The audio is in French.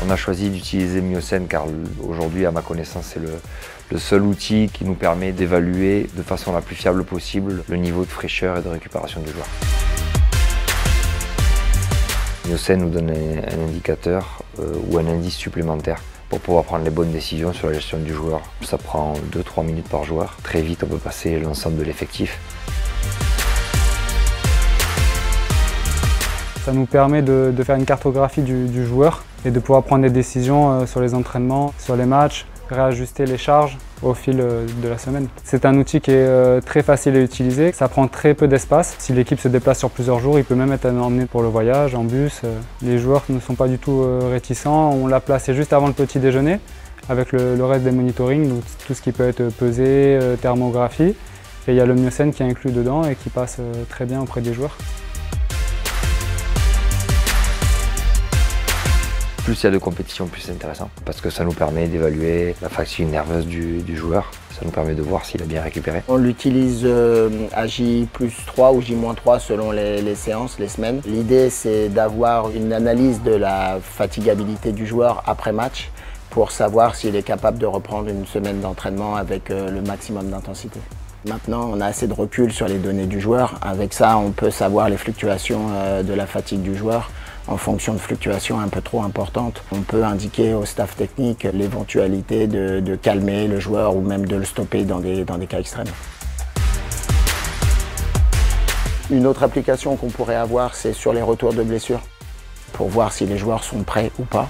On a choisi d'utiliser Myocène car aujourd'hui, à ma connaissance, c'est le seul outil qui nous permet d'évaluer de façon la plus fiable possible le niveau de fraîcheur et de récupération du joueur. Myocène nous donne un indicateur ou un indice supplémentaire pour pouvoir prendre les bonnes décisions sur la gestion du joueur. Ça prend 2-3 minutes par joueur. Très vite, on peut passer l'ensemble de l'effectif. Ça nous permet de faire une cartographie du joueur et de pouvoir prendre des décisions sur les entraînements, sur les matchs, réajuster les charges au fil de la semaine. C'est un outil qui est très facile à utiliser, ça prend très peu d'espace. Si l'équipe se déplace sur plusieurs jours, il peut même être emmené pour le voyage, en bus. Les joueurs ne sont pas du tout réticents, on l'a placé juste avant le petit déjeuner avec le reste des monitorings, donc tout ce qui peut être pesé, thermographie. Et il y a le Myocène qui est inclus dedans et qui passe très bien auprès des joueurs. Plus il y a de compétition, plus c'est intéressant parce que ça nous permet d'évaluer la fatigue nerveuse du joueur. Ça nous permet de voir s'il a bien récupéré. On l'utilise à J+3 ou J-3 selon les séances, les semaines. L'idée, c'est d'avoir une analyse de la fatigabilité du joueur après match pour savoir s'il est capable de reprendre une semaine d'entraînement avec le maximum d'intensité. Maintenant, on a assez de recul sur les données du joueur. Avec ça, on peut savoir les fluctuations de la fatigue du joueur. En fonction de fluctuations un peu trop importantes, on peut indiquer au staff technique l'éventualité de calmer le joueur ou même de le stopper dans des cas extrêmes. Une autre application qu'on pourrait avoir, c'est sur les retours de blessures, pour voir si les joueurs sont prêts ou pas.